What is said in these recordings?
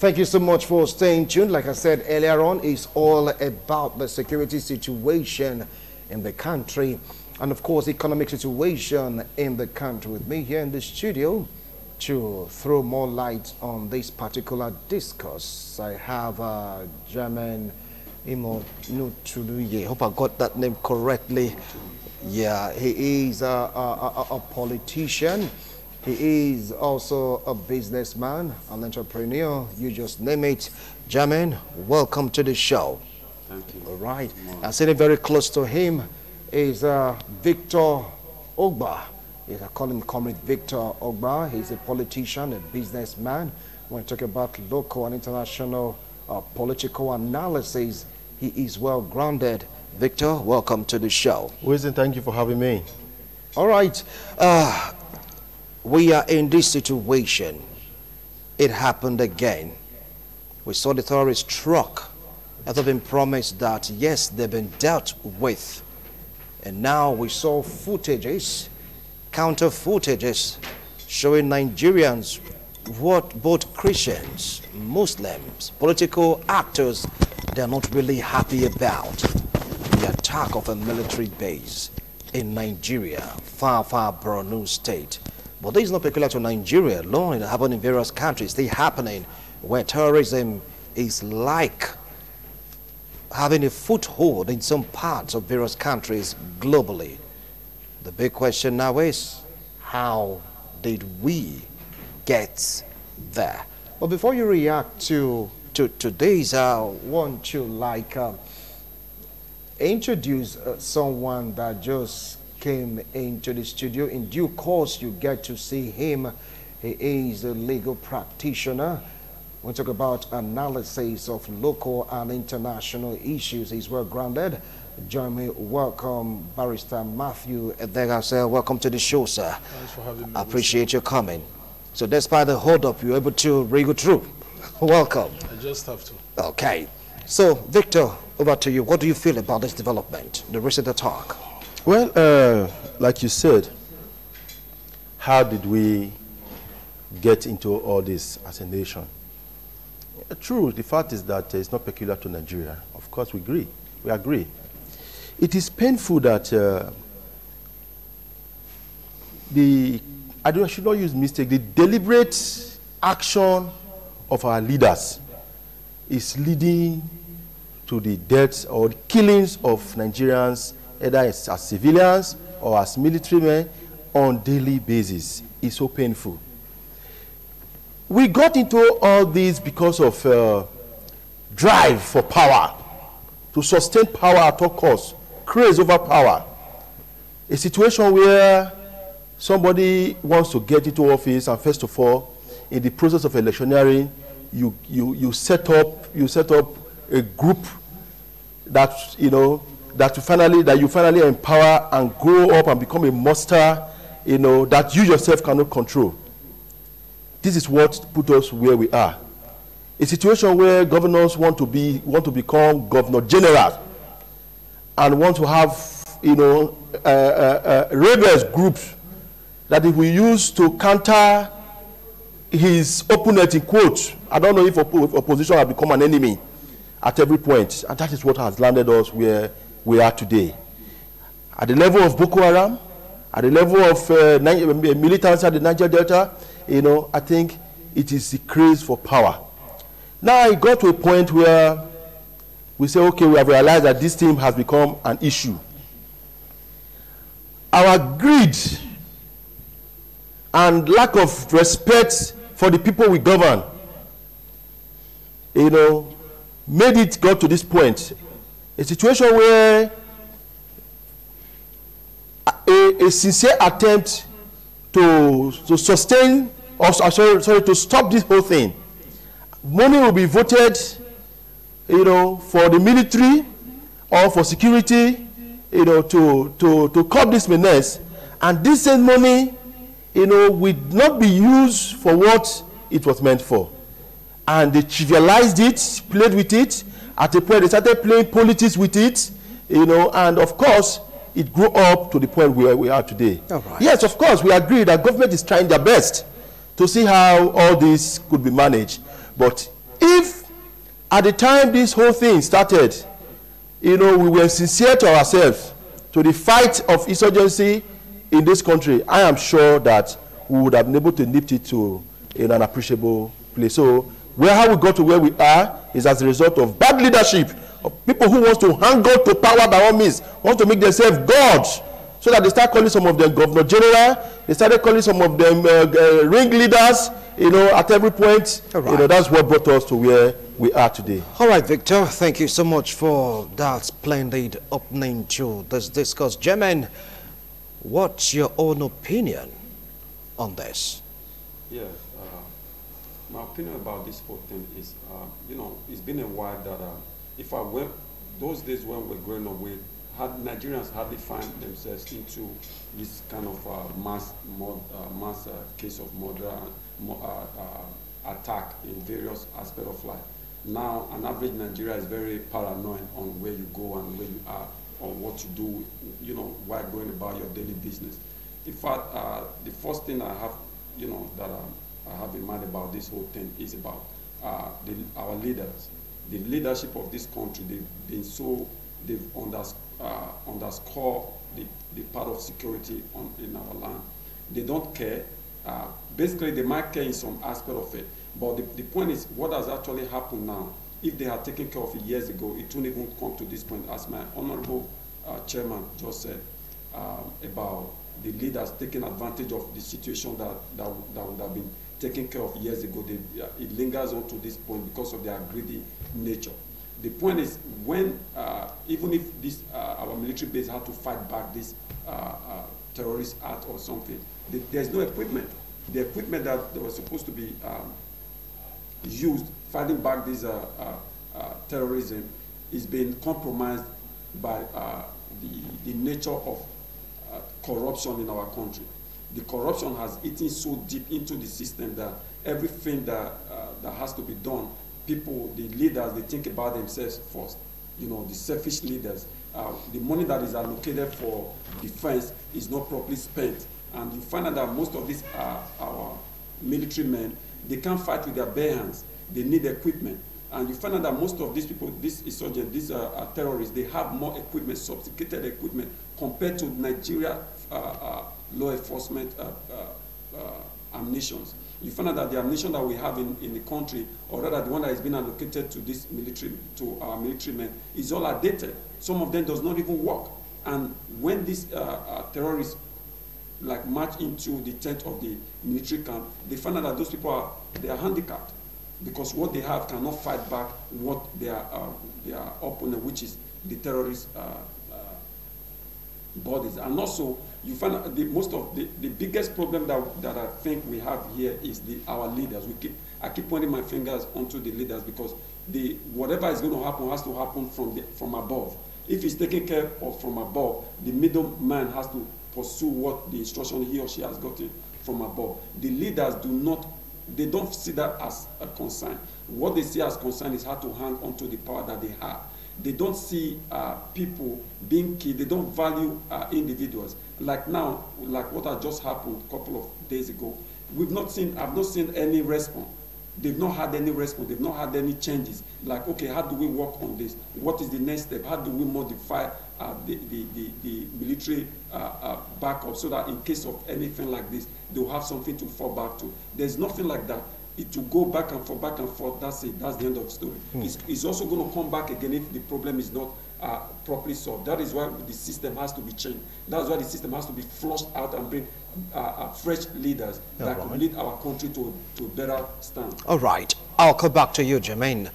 Thank you so much for staying tuned. Like I said earlier on, it's all about the security situation in the country and, of course, economic situation in the country. With me here in the studio to throw more light on this particular discourse, I have German Imo Nutuluye. Hope I got that name correctly. Yeah, he is a politician. He is also a businessman, an entrepreneur, you just name it. German, welcome to the show. Thank you. All right. And sitting very close to him is Victor Ogba. I call him Comrade Victor Ogba. He's a politician, a businessman. When we talk about local and international political analysis, he is well grounded. Victor, welcome to the show. Wilson, thank you for having me. All right. We are in this situation. It happened again. We saw the terrorist truck that have been promised that, yes, they've been dealt with. And now we saw footages, counter footages, showing Nigerians what both Christians, Muslims, political actors, they're not really happy about. The attack of a military base in Nigeria, far Borno State. But this is not peculiar to Nigeria alone. It happened in various countries. They happening where terrorism is like having a foothold in some parts of various countries globally. The big question now is, how did we get there? But before you react to this, I want to introduce someone that just came into the studio. In due course, you get to see him. He is a legal practitioner. We talk about analysis of local and international issues. He's well grounded. Join me. Welcome, Barrister Matthew Edega. Welcome to the show, sir. Thanks for having me. I appreciate your coming. So despite the hold up, you're able to wriggle through. Welcome. I just have to. Okay. So, Victor, over to you. What do you feel about this development, the recent attack? Well, like you said, how did we get into all this as a nation? True, the fact is that it's not peculiar to Nigeria. Of course, we agree. We agree. It is painful that I should not use mistake, the deliberate action of our leaders is leading to the deaths or the killings of Nigerians, either as civilians or as military men, on daily basis. It's so painful. We got into all this because of drive for power, to sustain power at all costs, craze over power. A situation where somebody wants to get into office, and first of all, in the process of electioneering, you set up a group that that you finally empower and grow up and become a monster, that you yourself cannot control. This is what put us where we are. A situation where governors want to become governor general and want to have rebels groups that if we use to counter his opponent, in quotes. I don't know if opposition has become an enemy at every point, and that is what has landed us where we are today. At the level of Boko Haram, at the level of militants at the Niger Delta, I think it is the craze for power. Now it got to a point where we say, okay, we have realized that this thing has become an issue. Our greed and lack of respect for the people we govern, made it got to this point. A situation where a sincere attempt to sustain, or sorry, to stop this whole thing. Money will be voted, for the military or for security, to curb this menace, and this same money, would not be used for what it was meant for. And they trivialized it, played with it. At a point, they started playing politics with it, and of course, it grew up to the point where we are today. Right. Yes, of course, we agree that government is trying their best to see how all this could be managed. But At the time this whole thing started, you know, we were sincere to ourselves, to the fight of insurgency in this country. I am sure that we would have been able to nip it to in an appreciable place. So how we got to where we are is as a result of bad leadership, of people who want to hang on to power by all means, want to make themselves gods, so that they start calling some of them governor general, they started calling some of them ringleaders, you know, at every point. Right. You know, that's what brought us to where we are today. All right, Victor, thank you so much for that splendid opening to this discourse. Jermaine, what's your own opinion on this? Yeah, my opinion about this whole thing is, you know, it's been a while that if I went, those days when we're growing up with, Nigerians hardly find themselves into this kind of mass case of murder, attack in various aspects of life. Now, an average Nigerian is very paranoid on where you go and where you are, on what you do, you know, while going about your daily business. In fact, the first thing I have, you know, that I have in mind about this whole thing is about our leaders. The leadership of this country, they've underscore the part of security in our land. They don't care. Basically, they might care in some aspect of it. But the point is, what has actually happened now, if they had taken care of it years ago, it wouldn't even come to this point, as my honorable chairman just said, about the leaders taking advantage of the situation that would have been taken care of years ago. It lingers on to this point because of their greedy nature. The point is, when even if our military base had to fight back this terrorist act or something, there's no equipment. The equipment that was supposed to be used fighting back this terrorism is being compromised by the nature of corruption in our country. The corruption has eaten so deep into the system that everything that has to be done, people, the leaders, they think about themselves first. You know, the selfish leaders. The money that is allocated for defense is not properly spent. And you find out that most of these our military men, they can't fight with their bare hands. They need equipment. And you find out that most of these people, these insurgents, these terrorists, they have more equipment, sophisticated equipment, compared to Nigeria law enforcement ammunitions. You find out that the ammunition that we have in the country, or rather the one that has been allocated to this military, to our military men, is all outdated. Some of them does not even work. And when these terrorists like march into the tent of the military camp, they find out that those people they are handicapped, because what they have cannot fight back what their opponent, which is the terrorist bodies. And also, you find out the biggest problem that I think we have here is our leaders. I keep pointing my fingers onto the leaders, because whatever is going to happen has to happen from above. If it's taken care of from above, the middleman has to pursue what the instruction he or she has gotten from above. The leaders they don't see that as a concern. What they see as concern is how to hang on to the power that they have. They don't see people being killed. They don't value individuals. Like now, like what had just happened a couple of days ago, I've not seen any response. They've not had any response. They've not had any changes. Like, okay, how do we work on this? What is the next step? How do we modify the military backup, so that in case of anything like this, they'll have something to fall back to? There's nothing like that. It will go back and forth, that's it. That's the end of the story. It's also going to come back again if the problem is not properly solved. That is why the system has to be changed. That's why the system has to be flushed out and bring fresh leaders that could lead our country to a better stand. All right. I'll come back to you, Jermaine.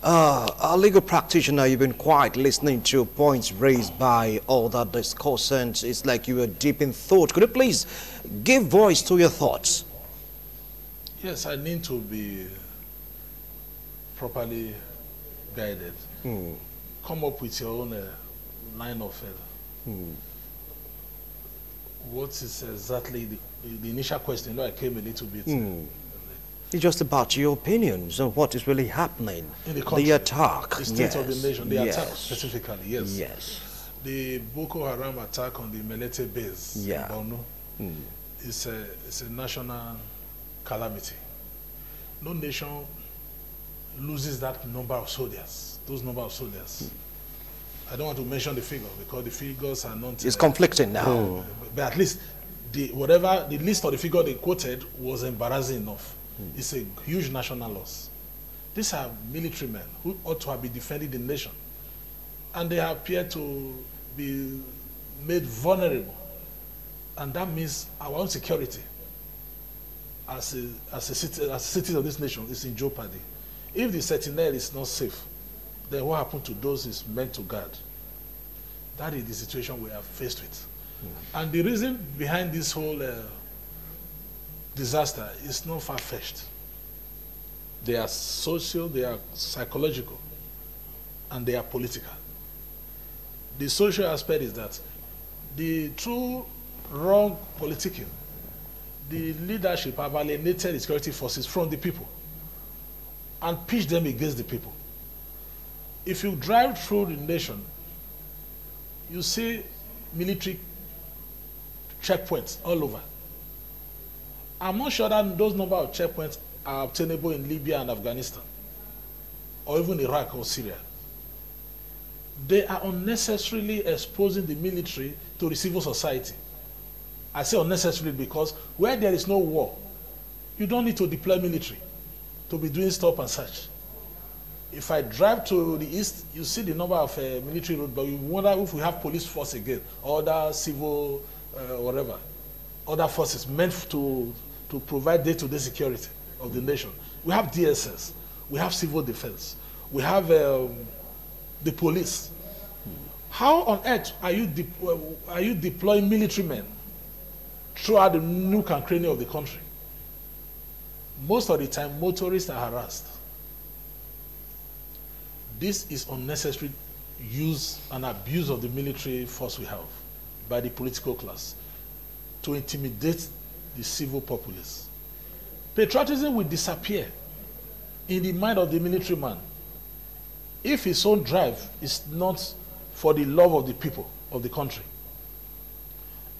A legal practitioner, you've been quiet listening to points raised by all that discussants. It's like you were deep in thought. Could you please give voice to your thoughts? Yes, I need to be properly guided. Come up with your own line of what is exactly the initial question? You know, I came a little bit. It's just about your opinions on what is really happening. In the country, the attack. the state of the nation, the attack specifically, yes. Yes. The Boko Haram attack on the Melete base in Borno is a national calamity. No nation loses that number of soldiers, those number of soldiers. I don't want to mention the figure because the figures are not... It's conflicting now. But at least the list of the figure they quoted was embarrassing enough. It's a huge national loss. These are military men who ought to have been defending the nation. And they appear to be made vulnerable. And that means our own security as citizens of this nation is in jeopardy. If the sentinel is not safe, then what happened to those is meant to guard? That is the situation we are faced with. And the reason behind this whole disaster is not far-fetched. They are social, they are psychological, and they are political. The social aspect is that the true wrong politicking, the leadership have alienated the security forces from the people and pitched them against the people. If you drive through the nation, you see military checkpoints all over. I'm not sure that those number of checkpoints are obtainable in Libya and Afghanistan, or even Iraq or Syria. They are unnecessarily exposing the military to the civil society. I say unnecessarily because where there is no war, you don't need to deploy military to be doing stop and search. If I drive to the east, you see the number of military roads, but you wonder if we have police force again, or other civil, whatever, other forces meant to provide day-to-day security of the nation. We have DSS, we have civil defense, we have the police. How on earth are you deploying military men throughout the nook and cranny of the country? Most of the time, motorists are harassed. This is unnecessary use and abuse of the military force we have by the political class to intimidate the civil populace. Patriotism will disappear in the mind of the military man if his own drive is not for the love of the people of the country.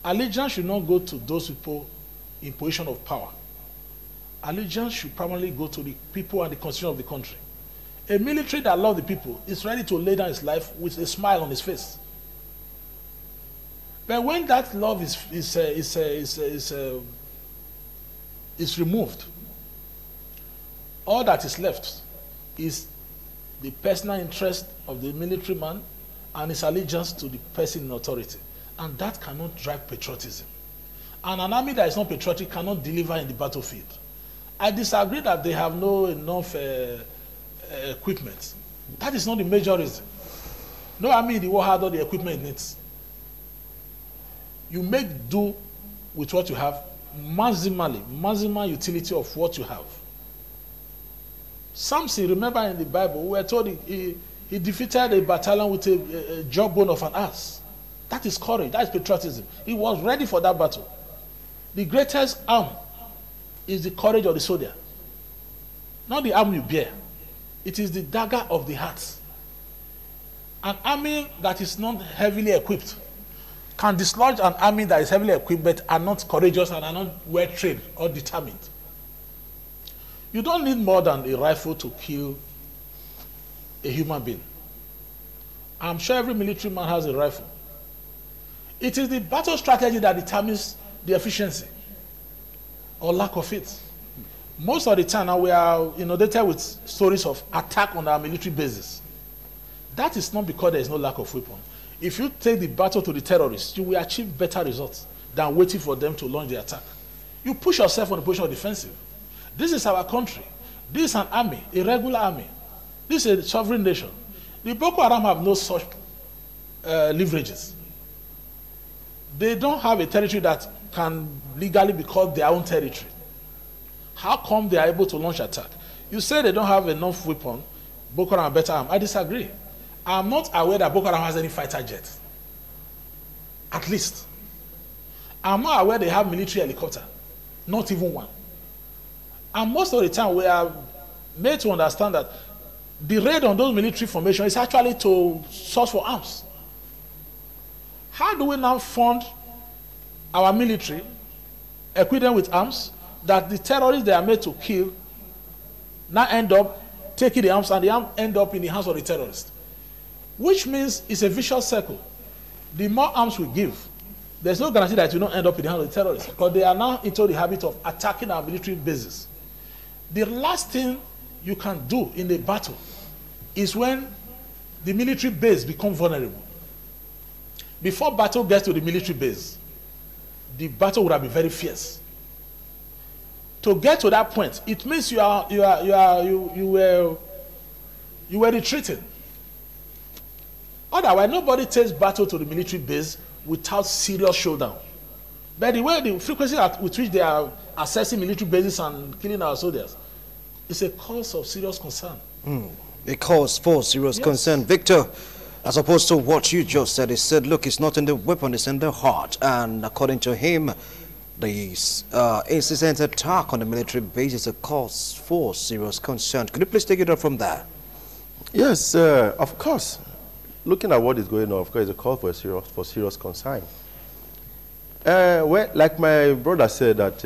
Allegiance should not go to those people in position of power. Allegiance should primarily go to the people and the constitution of the country. A military that loves the people is ready to lay down his life with a smile on his face. But when that love is removed, all that is left is the personal interest of the military man and his allegiance to the person in authority. And that cannot drive patriotism. And an army that is not patriotic cannot deliver in the battlefield. I disagree that they have no enough equipment. That is not the major reason. No army in the war had all the equipment it needs. You make do with what you have, maximal utility of what you have. Samson, remember in the Bible, we were told he defeated a battalion with a jawbone of an ass. That is courage, that is patriotism. He was ready for that battle. The greatest arm is the courage of the soldier. Not the arm you bear. It is the dagger of the heart. An army that is not heavily equipped can dislodge an army that is heavily equipped but are not courageous and are not well trained or determined. You don't need more than a rifle to kill a human being. I'm sure every military man has a rifle. It is the battle strategy that determines the efficiency or lack of it. Most of the time now we are inundated with stories of attack on our military bases. That is not because there is no lack of weapon. If you take the battle to the terrorists, you will achieve better results than waiting for them to launch the attack. You push yourself on the position of defensive. This is our country. This is an army, a regular army. This is a sovereign nation. The Boko Haram have no such leverages. They don't have a territory that can legally be called their own territory. How come they are able to launch attack? You say they don't have enough weapon, Boko Haram are better armed. I disagree. I'm not aware that Boko Haram has any fighter jet. At least. I'm not aware they have military helicopter. Not even one. And most of the time we are made to understand that the raid on those military formations is actually to source for arms. How do we now fund our military, equip them with arms, that the terrorists they are made to kill now end up taking the arms, and the arms end up in the hands of the terrorists. Which means it's a vicious circle. The more arms we give, there's no guarantee that it will not end up in the hands of the terrorists, because they are now into the habit of attacking our military bases. The last thing you can do in a battle is when the military base becomes vulnerable. Before battle gets to the military base, the battle would have been very fierce. To get to that point, it means you were retreating. Otherwise, nobody takes battle to the military base without serious showdown. But the frequency with which they are assessing military bases and killing our soldiers is a cause of serious concern. A cause for serious concern. Victor, as opposed to what you just said, he said, look, it's not in the weapon, it's in the heart. And according to him, the incessant attack on the military base is a cause for serious concern. Could you please take it up from there? Yes, of course. Looking at what is going on, of course, it's a call for serious concern. Well, like my brother said, that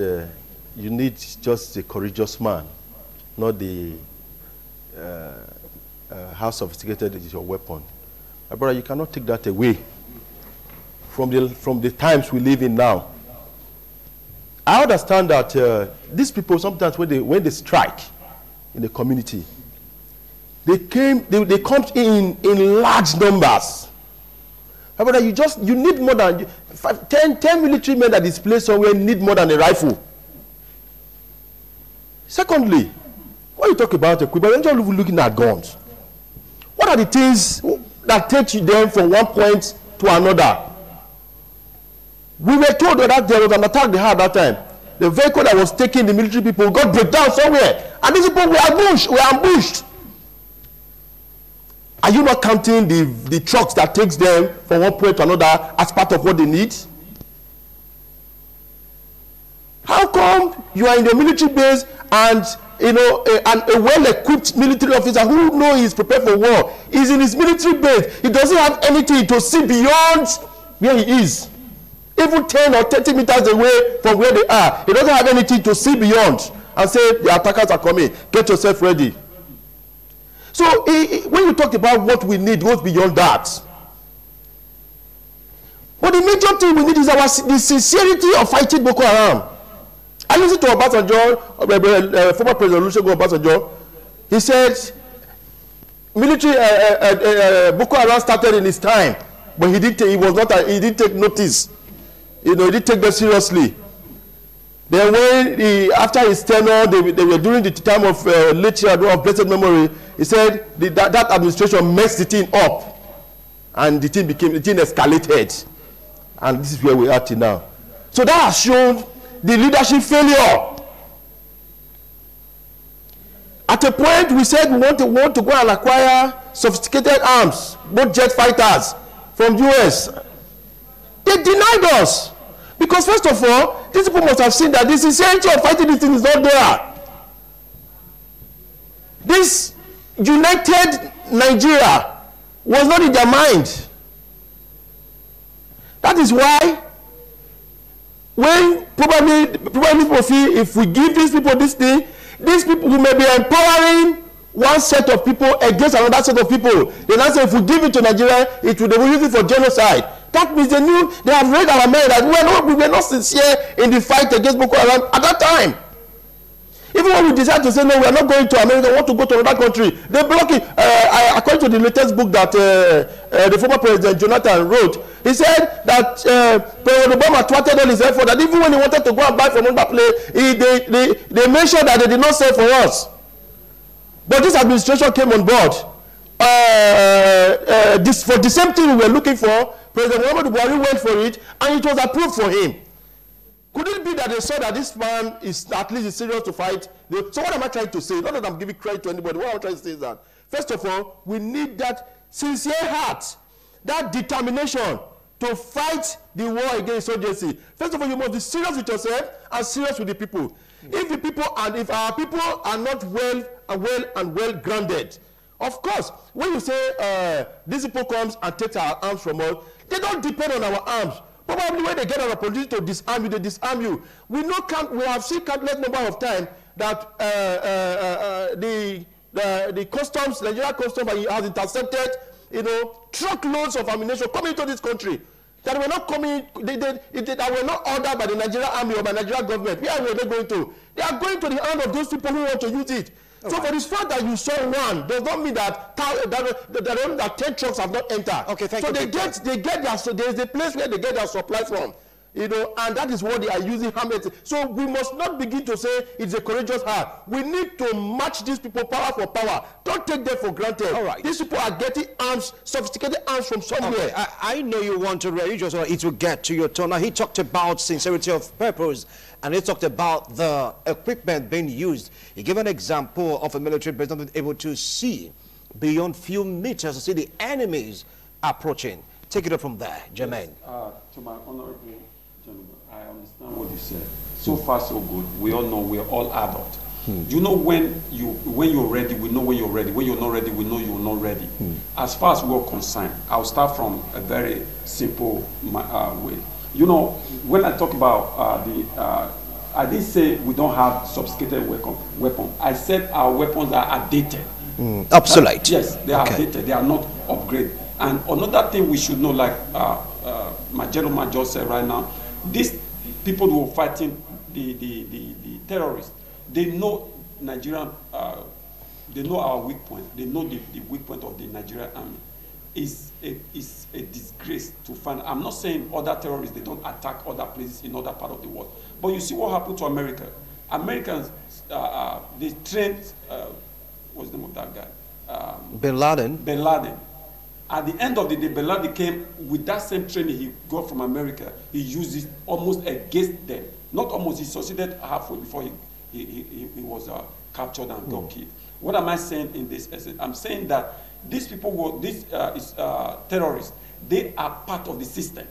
you need just a courageous man, not the how sophisticated is your weapon. My brother, you cannot take that away from the times we live in now. I understand that these people sometimes when they strike in the community, they come in large numbers. My brother, you need more than 10 military men that is placed somewhere need more than a rifle. Secondly, when you talk about equipment, you're looking at guns. What are the things that take you them from one point to another? We were told that there was an attack they had that time. The vehicle that was taking the military people got break down somewhere, and these people were ambushed. Are you not counting the trucks that takes them from one point to another as part of what they need? How come you are in the military base and a well-equipped military officer who knows he's prepared for war is in his military base? He doesn't have anything to see beyond where he is. Even 10 or 30 meters away from where they are, he doesn't have anything to see beyond and say, the attackers are coming, get yourself ready. So when you talk about what we need, goes beyond that. But the major thing we need is the sincerity of fighting Boko Haram. I listened to Obasanjo, former President Olusegun Obasanjo. He said, military Boko Haram started in his time, but he didn't take notice. He didn't take them seriously. Then when after his tenure, they were during the time of late year of blessed memory, he said that administration messed the thing up, and the thing escalated, and this is where we are till now. So that has shown the leadership failure. At a point, we said we want to go and acquire sophisticated arms, both jet fighters from US. They denied us. Because first of all, these people must have seen that the sincerity of fighting this thing is not there. This united Nigeria was not in their mind. That is why when probably people feel if we give these people this thing, these people who may be empowering one set of people against another set of people. They now say if we give it to Nigeria, they will use it for genocide. That means they have read our mind that we were not sincere in the fight against Boko Haram at that time. Even when we decide to say no, we are not going to America, we want to go to another country, they block it. According to the latest book that the former President Jonathan wrote, he said that President Obama thwarted all his effort, that even when he wanted to go and buy from another place, they made sure that they did not sell for us. But this administration came on board. For the same thing we were looking for, President Muhammadu Buhari went for it, and it was approved for him. Could it be that they saw that this man is at least serious to fight? So what am I trying to say? Not that I'm giving credit to anybody. What I'm trying to say is that, first of all, we need that sincere heart, that determination to fight the war against insurgency. First of all, you must be serious with yourself and serious with the people. If our people are not well grounded, of course, when you say these people comes and takes our arms from us, they don't depend on our arms. Probably when they get an opportunity to disarm you, they disarm you. We have seen countless number of times that the the customs, Nigeria customs has intercepted, truckloads of ammunition coming into this country that were not coming, that were not ordered by the Nigerian army or by the Nigerian government. Where were they going to? They are going to the hand of those people who want to use it. So for this fact that you saw one does not mean that 10 trucks have not entered. Okay, thank you. So they get their, so there's a place where they get their supplies from. And that is what they are using. So we must not begin to say it's a courageous heart. We need to match these people power for power. Don't take them for granted. All right. These people are getting arms, sophisticated arms from somewhere. Okay. I know you want to read, it will get to your turn. Now, he talked about sincerity of purpose, and he talked about the equipment being used. He gave an example of a military base not being able to see beyond few meters to see the enemies approaching. Take it up from there, Jermaine. Yes, to my honorable gentlemen, I understand what you said. So far, so good. We all know we're all adult. You know when you're ready, we know when you're ready. When you're not ready, we know you're not ready. As far as we're concerned, I'll start from a very simple way. You know, when I talk about I didn't say we don't have sophisticated weapons. I said our weapons are outdated. Obsolete. Yes, they are outdated. They are not upgraded. And another thing we should know, like my gentleman just said right now, these people who are fighting the terrorists, they know Nigerian, they know our weak point. They know the weak point of the Nigerian army. It's a disgrace to find. I'm not saying other terrorists, they don't attack other places in other part of the world. But you see what happened to America. Americans, they trained, what's the name of that guy? Bin Laden. Bin Laden. At the end of the day, Bin Laden came with that same training he got from America. He used it almost against them. Not almost, he succeeded halfway before he was captured and got killed. What am I saying in this essence? I'm saying that these people, these terrorists, they are part of the system.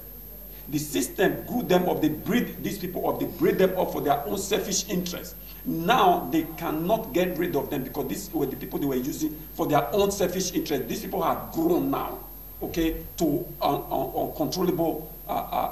The system grew them up, they breed these people up, they breed them up for their own selfish interests. Now they cannot get rid of them because these were the people they were using for their own selfish interests. These people have grown now, okay, to uncontrollable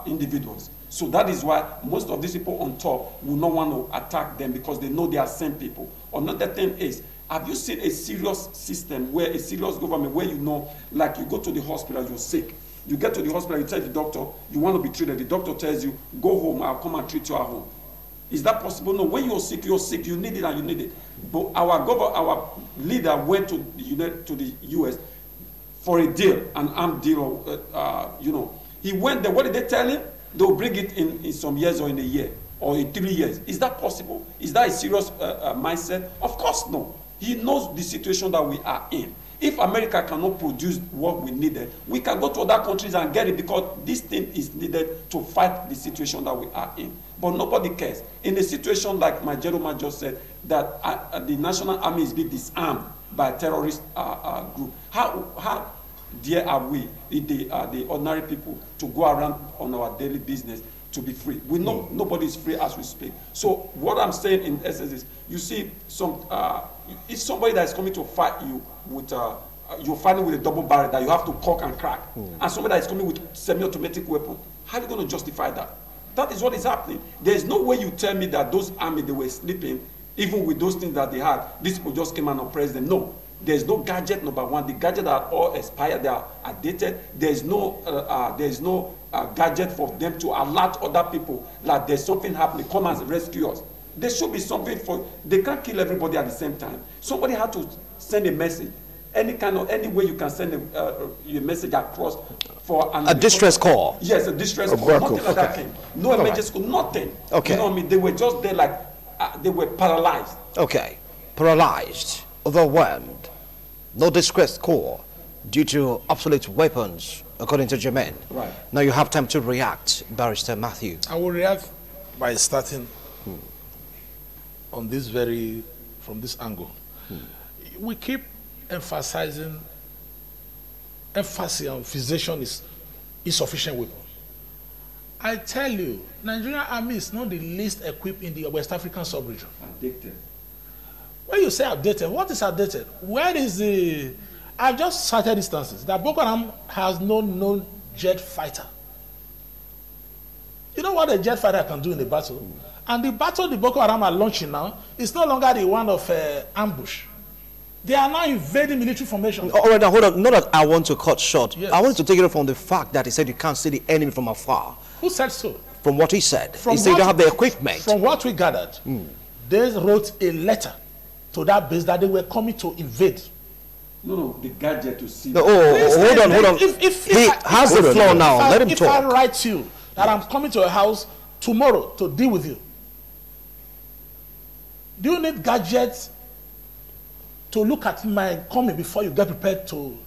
individuals. So that is why most of these people on top will not want to attack them because they know they are same people. Another thing is, have you seen a serious system where a serious government where you know, like you go to the hospital, you're sick. You get to the hospital, you tell the doctor, you want to be treated. The doctor tells you, go home, I'll come and treat you at home. Is that possible? No, when you're sick, you need it and you need it. But our leader went to the US for a deal, an armed deal, you know. He went there, what did they tell him? They'll bring it in some years or in a year or in 3 years. Is that possible? Is that a serious mindset? Of course no. He knows the situation that we are in. If America cannot produce what we needed, we can go to other countries and get it because this thing is needed to fight the situation that we are in. But nobody cares. In a situation like my gentleman just said, that the National Army is being disarmed by a terrorist group, how dare are we, the ordinary people, to go around on our daily business to be free? We know nobody is free as we speak. So what I'm saying in essence is, you see, if somebody that is coming to fight you with, you're fighting with a double barrel that you have to cock and crack, and somebody that is coming with semi-automatic weapon, how are you going to justify that? That is what is happening. There is no way you tell me that those army, they were sleeping, even with those things that they had, these people just came and oppressed them. No. There's no gadget, number one. The gadgets are all expired, they are outdated. There's no gadget for them to alert other people like there's something happening, come and rescue us. There should be something they can't kill everybody at the same time. Somebody had to send a message. Any way you can send your message across for a distress call. Yes, a distress call. Nothing like that came. No emergency call, nothing. Okay. You know what I mean? They were just there like, they were paralyzed. Okay. Paralyzed, overwhelmed, no distress call due to obsolete weapons, according to Jermaine. Right. Now you have time to react, Barrister Matthew. I will react by starting on this from this angle. We keep emphasizing, emphasis on physician is insufficient weapon. I tell you, Nigerian army is not the least equipped in the West African sub-region. Addicted. When you say outdated, what is outdated? Where is the... I've just cited instances that Boko Haram has no known jet fighter. You know what a jet fighter can do in a battle? And the battle the Boko Haram are launching now is no longer the one of ambush. They are now invading military formation. All right, now hold on. Not that I want to cut short. Yes. I want to take it from the fact that he said you can't see the enemy from afar. Who said so? From what he said. From He said you what- don't have the equipment. From what we gathered, they wrote a letter to that base that they were coming to invade. No, the gadget to see. No, Please, hold on. if He has the floor now. Let him If I talk. write to you that I'm coming to your house tomorrow to deal with you, do you need gadgets to look at my coming before you get prepared to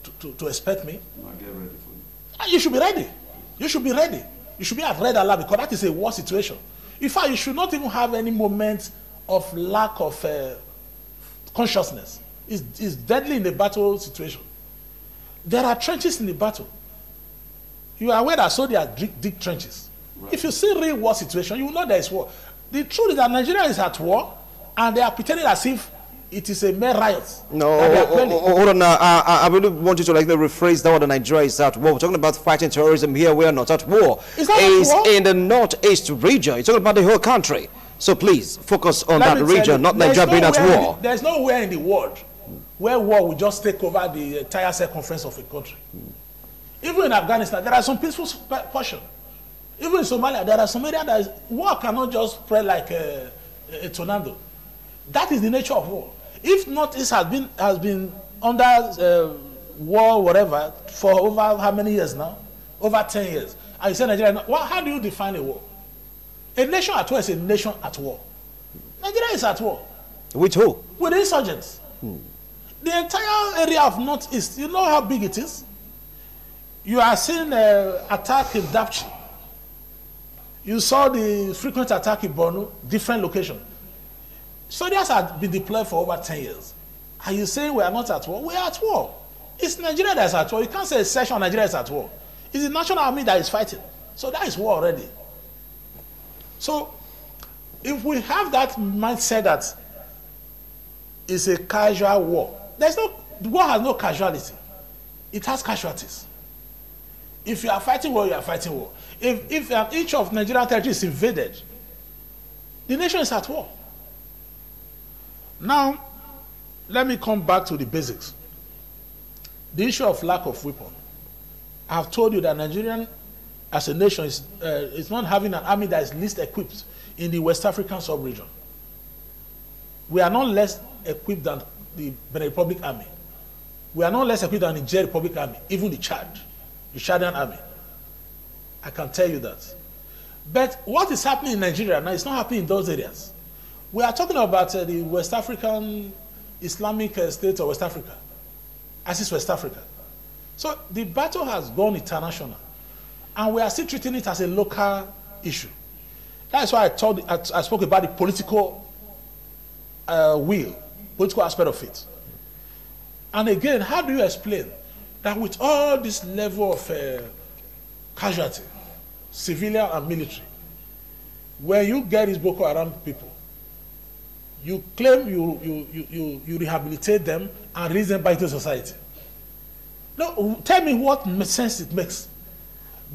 expect me? I'll get ready for you. You should be ready. You should be ready. You should be at red alert because that is a war situation. In fact, you should not even have any moment of lack of consciousness. It's deadly in the battle situation. There are trenches in the battle. You are aware that so there are deep trenches. Right. If you see real war situation, you will know there is war. The truth is that Nigeria is at war, and they are pretending as if it is a mere riot. No, hold on now. I really want you to rephrase that word. Nigeria is at war. We're talking about fighting terrorism here. We are not at war. Is that at war? In the northeast region. You're talking about the whole country. So please focus on that region, not Nigeria being at war. There's nowhere in the world where war will just take over the entire circumference of a country. Even in Afghanistan, there are some peaceful portion. Even in Somalia, there are some areas that war cannot just spread like a tornado. That is the nature of war. If Northeast has been under war, whatever, for over how many years now? Over 10 years. And you say Nigeria, how do you define a war? A nation at war is a nation at war. Nigeria is at war. With who? With the insurgents. The entire area of Northeast, you know how big it is? You are seeing attack in Dapchi. You saw the frequent attack in Borno, different location. Soldiers have been deployed for over 10 years. Are you saying we are not at war? We are at war. It's Nigeria that is at war. You can't say a section of Nigeria is at war. It's the national army that is fighting. So that is war already. So if we have that mindset that it's a casual war, the war has no casualty. It has casualties. If you are fighting war, you are fighting war. If each of Nigerian territory is invaded, the nation is at war. Now, let me come back to the basics. The issue of lack of weapon. I have told you that Nigerian, as a nation, is not having an army that is least equipped in the West African sub-region. We are not less equipped than the Benin Republic Army. We are not less equipped than the Niger Republic Army, even the Chadian Army. I can tell you that. But what is happening in Nigeria now is not happening in those areas. We are talking about the West African Islamic state of West Africa, ISIS West Africa. So the battle has gone international, and we are still treating it as a local issue. That's why I spoke about the political political aspect of it. And again, how do you explain that with all this level of casualty, civilian and military, when you get these Boko Haram people, you claim you rehabilitate them and release them back to society? No, tell me what sense it makes.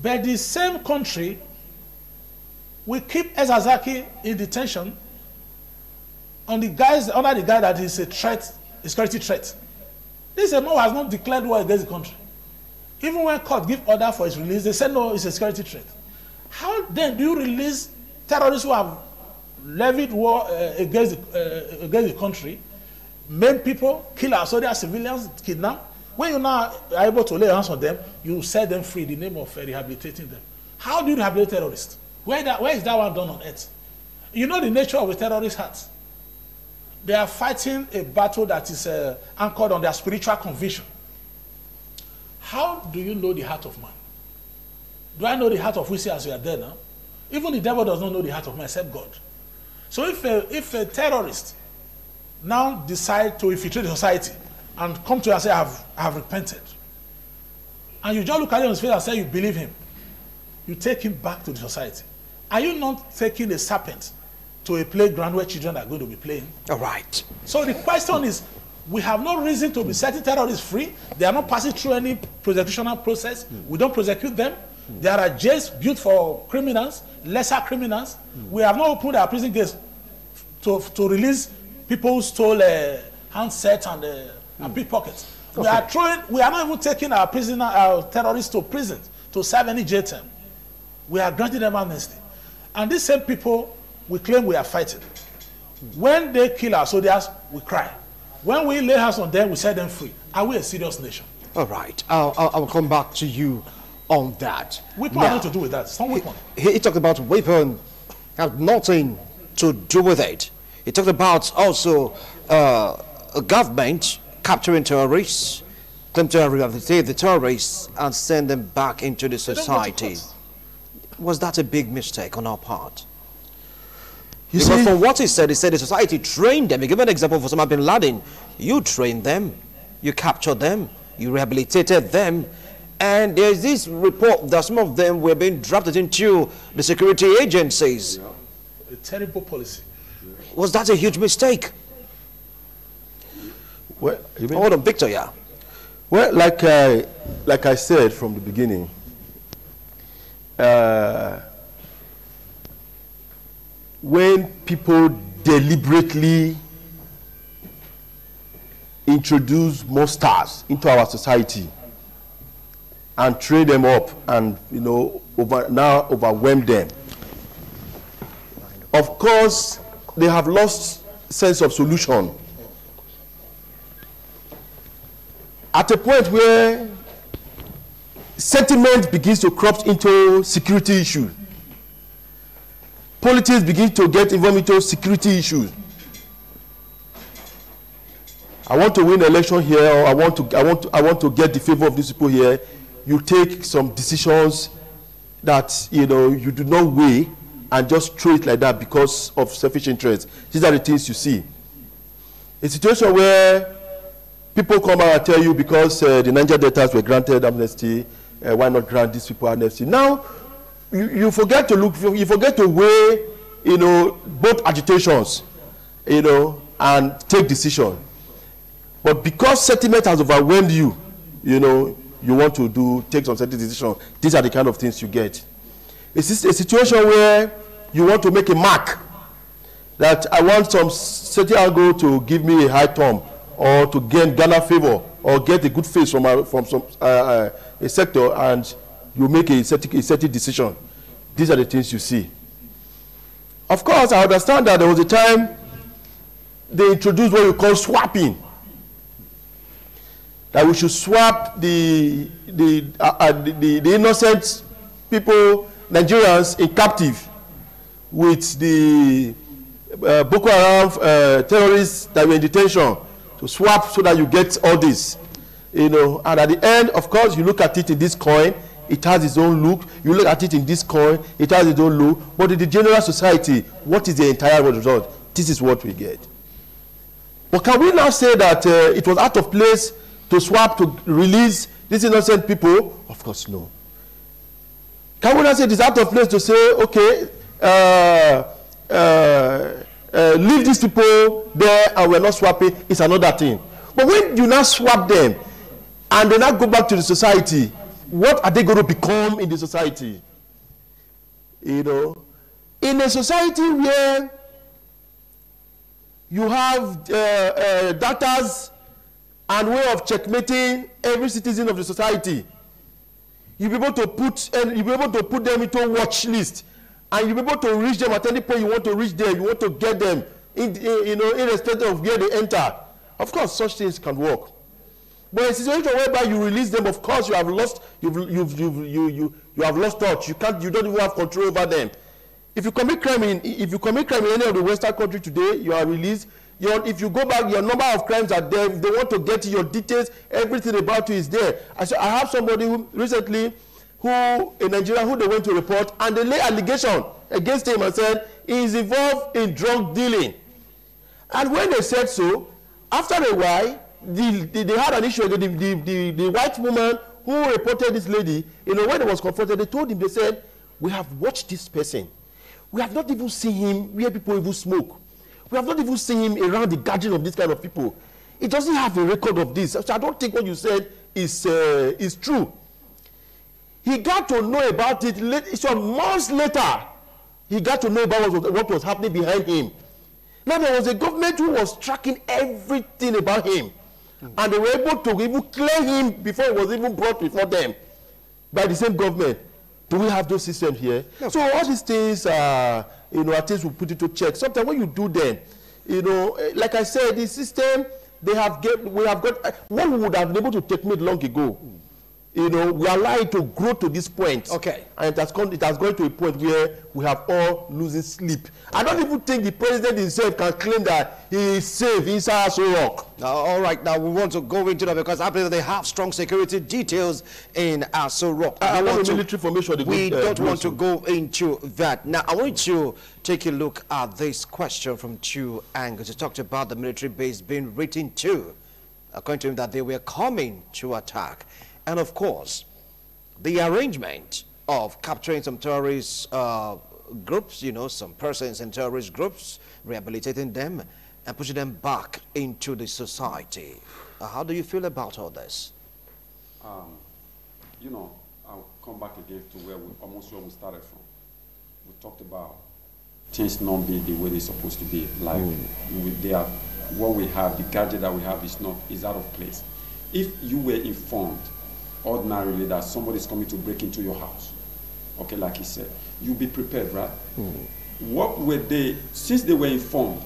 But the same country will keep Ezazaki in detention under the guy that is a threat, a security threat. This man has not declared war against the country. Even when court give order for his release, they say no, it's a security threat. How then do you release terrorists who have levied war against the country, maim people, kill our soldiers, civilians, kidnap? When you now are able to lay hands on them, you set them free in the name of rehabilitating them. How do you rehabilitate terrorists? Where is that one done on earth? You know the nature of a terrorist heart. They are fighting a battle that is anchored on their spiritual conviction. How do you know the heart of man? Do I know the heart of we see as we are there now? Even the devil does not know the heart of man except God. So if a terrorist now decide to infiltrate the society and come to you and say, I have repented, and you just look at him on his face and say you believe him, you take him back to the society. Are you not taking a serpent to a playground where children are going to be playing? All right. So the question is, we have no reason to be setting terrorists free. They are not passing through any prosecutional process. We don't prosecute them. There are jails built for criminals, lesser criminals. We have not opened our prison gates to release people who stole handsets and pickpockets. We are not even taking our terrorists to prison to serve any jail term. We are granting them amnesty. And these same people, we claim we are fighting. When they kill our soldiers, we cry. When we lay hands on them, we set them free. Are we a serious nation? All right. I'll come back to you on that. Weapon have nothing to do with that. Some weapon. He talked about weapon have nothing to do with it. He talked about also a government capturing terrorists, claim to rehabilitate the terrorists and send them back into the society. Was that a big mistake on our part? You see, from what he said the society trained them. He gave an example for Osama bin Laden. You trained them, you captured them, you rehabilitated them, and there's this report that some of them were being drafted into the security agencies. A terrible policy. Was that a huge mistake? Well, hold on, Victor, yeah. Well, like I said from the beginning, when people deliberately introduce monsters into our society and train them up and, you know, overwhelm them, of course, they have lost sense of solution. At a point where sentiment begins to crop into security issues, politics begin to get involved into security issues. I want to win an election here, or I want to get the favor of these people here. You take some decisions that, you know, you do not weigh and just throw it like that because of selfish interest. These are the things you see. A situation where people come out and tell you because the Niger debtors were granted amnesty, why not grant these people amnesty? Now, you forget to look, you forget to weigh, you know, both agitations, you know, and take decision. But because sentiment has overwhelmed you, you know, you want to take some certain decision. These are the kind of things you get. It's a situation where you want to make a mark that I want some certain angle to give me a high thumb, or to gain Ghana favor, or get a good face from some a sector, and you make a certain decision. These are the things you see. Of course, I understand that there was a time they introduced what we call swapping. That we should swap the innocent people, Nigerians, in captive with the Boko Haram terrorists that were in detention, to swap so that you get all this, you know. And at the end, of course, you look at it in this coin, it has its own look. You look at it in this coin, it has its own look. But in the general society, what is the entire result? This is what we get. But can we now say that it was out of place to swap, to release these innocent people? Of course, no. Can we now say it is out of place to say, okay, leave these people there and we're not swapping? It's another thing. But when you now swap them and they now go back to the society, what are they going to become in the society? You know, in a society where you have datas and way of checkmating every citizen of the society, you'll be able to put them into a watch list, and you'll be able to reach them at any point you want to reach them. You want to get them, you know, irrespective of where they enter. Of course, such things can work. But in a situation whereby you release them, of course, you have lost touch. You don't even have control over them. If you commit crime in any of the Western countries today, you are released. If you go back, your number of crimes are there. If they want to get your details, everything about you is there. I have somebody who recently, in Nigeria, who they went to report, and they lay allegation against him and said he is involved in drug dealing. And when they said so, after a while, they had an issue. The white woman who reported this lady, you know, when they was confronted, they told him, they said, we have watched this person. We have not even seen him where people even smoke. We have not even seen him around the gathering of this kind of people. He doesn't have a record of this. So I don't think what you said is true. He got to know about it some months later. He got to know about what was happening behind him. Now, there was a government who was tracking everything about him. and they were able to even clear him before he was even brought before them by the same government. Do we have those systems here? No. So all these things, are things we put into check. Sometimes when you do them, like I said, the system we have got. What we would have been able to take me long ago. We allow it to grow to this point. Okay. And it has gone to a point where we have all losing sleep. I don't even think the president himself can claim that he is safe inside Aso Rock. All right, now we want to go into that because I believe they have strong security details in Aso Rock. Military formation. We don't want to go into that. Now, I want to take a look at this question from two angles. You talked about the military base being written to, according to him, that they were coming to attack. And of course, the arrangement of capturing some terrorist groups, some persons in terrorist groups, rehabilitating them and pushing them back into the society. How do you feel about all this? I'll come back again to where we started from. We talked about things not being the way they're supposed to be. Like what we have, the gadget that we have is out of place. If you were informed ordinarily that somebody is coming to break into your house, okay, like he said, you'll be prepared, right? What were they, since they were informed,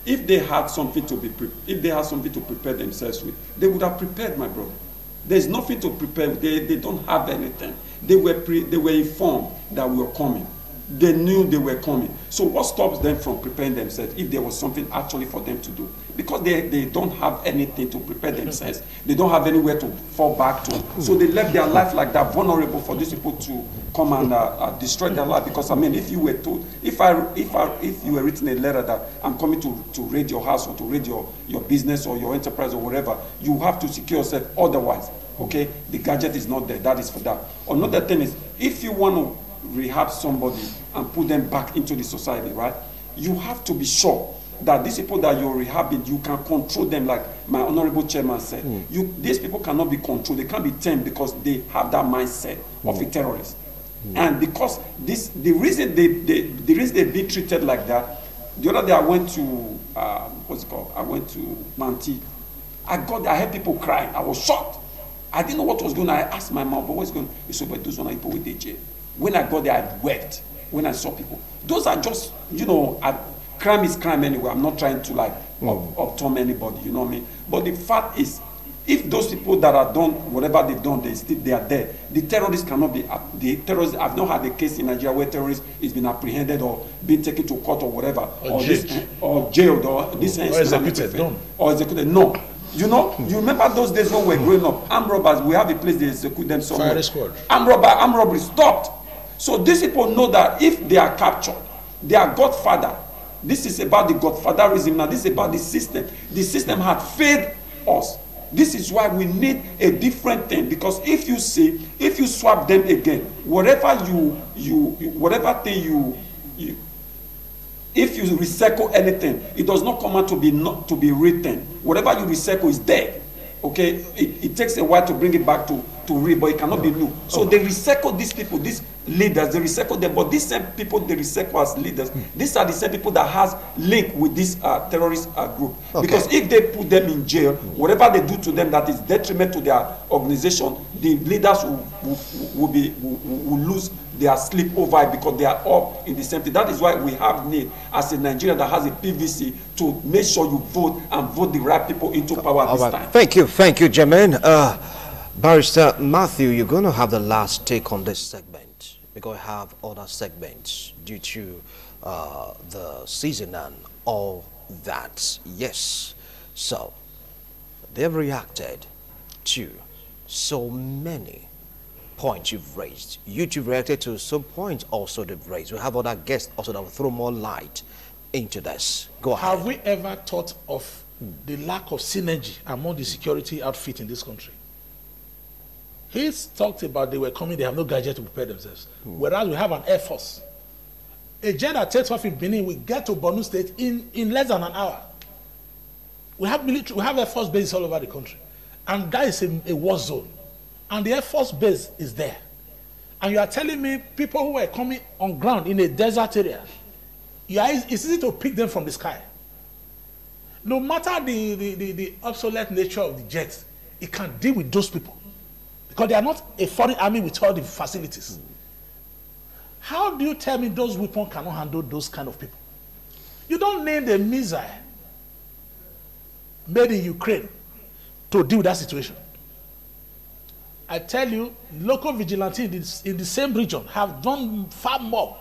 if they had something to prepare themselves with, they would have prepared, my brother. There's nothing to prepare. They don't have anything. They were informed that we were coming. They knew they were coming. So what stops them from preparing themselves if there was something actually for them to do? Because they don't have anything to prepare themselves. They don't have anywhere to fall back to. So they left their life like that, vulnerable for these people to come and destroy their life. Because if you were told, if you were written a letter that I'm coming to raid your house or to raid your business or your enterprise or whatever, you have to secure yourself. Otherwise, okay, the gadget is not there. That is for that. Another thing is, if you want to rehab somebody and put them back into the society, right? You have to be sure that these people that you're rehabbing, you can control them, like my honorable chairman said. These people cannot be controlled. They can't be tamed because they have that mindset of a terrorist. And because the reason they're being treated like that, the other day I went to I went to Manti. I heard people crying. I was shocked. I didn't know what was going on. I asked my mom, but what's going on? He said, but those are people with DJ. When I got there, I wept when I saw people. Those are just, crime is crime anyway. I'm not trying to upturn anybody, you know what I mean? But the fact is, if those people that are done, whatever they've done, they are dead. The terrorists cannot be, I've not had a case in Nigeria where terrorists is been apprehended or been taken to court or whatever. Or jailed or this. Or executed, Or executed, no. You remember those days when we were growing up, armed robbers, we have a place they execute them somewhere. Fire squad. Armed robbery stopped. So these people know that if they are captured, their godfather, this is about the godfatherism now, this is about the system. The system had failed us. This is why we need a different thing, because if you swap them again, if you recycle anything, it does not come out to be written. Whatever you recycle is dead. Okay, it takes a while to bring it back to read, but it cannot be new. So they recycle these people, these leaders, they recycle them, but these same people they recycle as leaders, these are the same people that has link with this terrorist group. Okay. Because if they put them in jail, whatever they do to them that is detriment to their organization, the leaders will lose their sleep over it because they are all in the same thing. That is why we have need as a Nigerian that has a PVC to make sure you vote and vote the right people into power this time. Thank you, Jermaine. Barrister Matthew, you're going to have the last take on this segment. We're going to have other segments due to the season and all that. Yes. So, they've reacted to so many points you've raised. YouTube reacted to some points also they've raised. We have other guests also that will throw more light into this. Go ahead. Have we ever thought of the lack of synergy among the security outfit in this country? He's talked about they were coming, they have no gadget to prepare themselves. Whereas we have an air force. A jet that takes off in Benin will get to Borno State in less than an hour. We have military, we have air force bases all over the country. And that is a war zone. And the air force base is there. And you are telling me people who were coming on ground in a desert area, it's easy to pick them from the sky. no matter the obsolete nature of the jet, it can deal with those people. Because they are not a foreign army with all the facilities. How do you tell me those weapons cannot handle those kind of people? You don't need a missile made in Ukraine to deal with that situation. I tell you, local vigilantes in the same region have done far more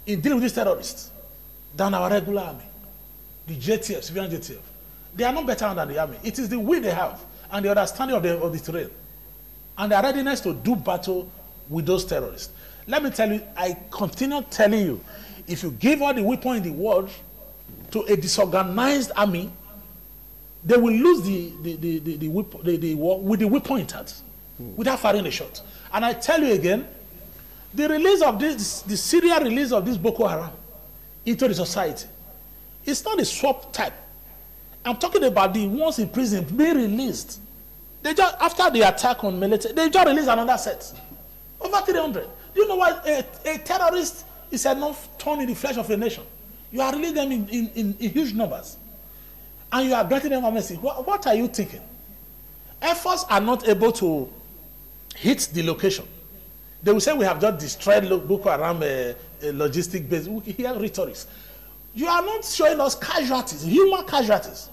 in dealing with these terrorists than our regular army. The JTF, civilian JTF. They are not better than the army. It is the will they have and the understanding of the terrain and their readiness to do battle with those terrorists. Let me tell you, I continue telling you, if you give all the weapons in the world to a disorganized army, they will lose the war with the weapon intact, without firing a shot. And I tell you again, the release of the serial release of this Boko Haram into the society, it's not a swap type. I'm talking about the ones in prison being released. They just, after the attack on military, they just released another set. Over 300. Do you know what? A terrorist is enough thorn in the flesh of a nation. You are releasing them in huge numbers. And you are granting them amnesty. What are you thinking? Air Force are not able to hit the location. They will say we have just destroyed Boko Haram logistic base. We hear rhetorics. You are not showing us casualties, human casualties.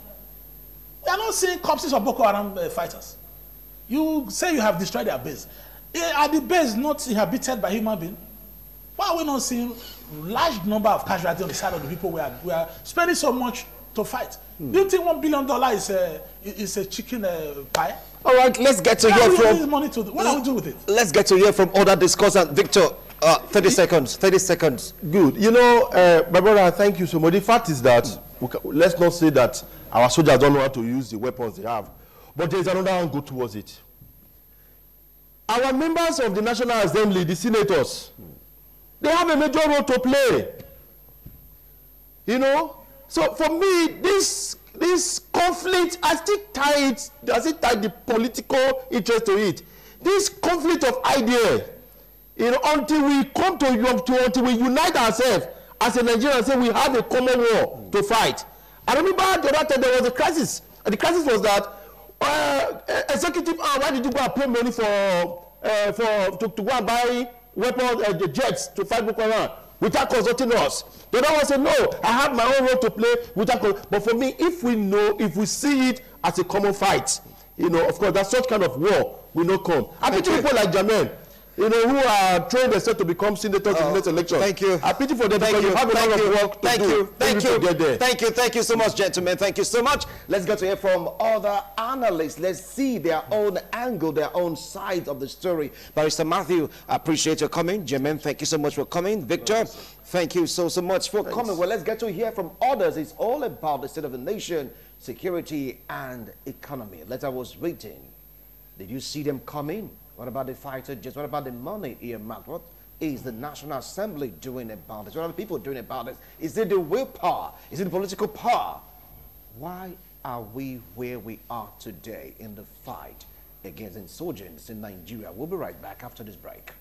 We are not seeing corpses of Boko Haram fighters. You say you have destroyed their base. Are the base not inhabited by human beings? Why are we not seeing large number of casualties on the side of the people we are spending so much to fight? Do you think $1 billion is a chicken pie? All right, let's get to hear from... Money to what are we doing with it? Let's get to hear from other discussants. Victor, 30 seconds. 30 seconds. Good. You know, my brother, thank you so much. The fact is that, let's not say that our soldiers don't know how to use the weapons they have, but there is another angle towards it. Our members of the National Assembly, the senators, they have a major role to play. You know? So for me, this conflict, I still tie it, does it tie the political interest to it? This conflict of ideas, you know, until we come until we unite ourselves as a Nigerian and say we have a common war to fight. I remember the other time there was a crisis. And the crisis was that executive, why did you go and pay money to go and buy weapons, jets to fight Boko Haram without consulting us? The other one said, no, I have my own role to play without. But for me, if we see it as a common fight, you know, of course, that such kind of war will not come. I pity people like Jermaine, you know, who are trained themselves to become senators in the next election. Thank you. I pity for them because you have a lot of work to do. Thank you so much, gentlemen. Thank you so much. Let's go to hear from other analysts. Let's see their own angle, their own side of the story. Barrister Matthew, I appreciate your coming. Jermaine, thank you so much for coming. Victor, thank you so much for coming. Well, let's get to hear from others. It's all about the state of the nation, security, and economy. Letter was written. Did you see them coming? What about the fighter jets? What about the money earmarked? What is the National Assembly doing about this? What are the people doing about this? Is it the willpower? Is it the political power? Why are we where we are today in the fight against insurgents in Nigeria? We'll be right back after this break.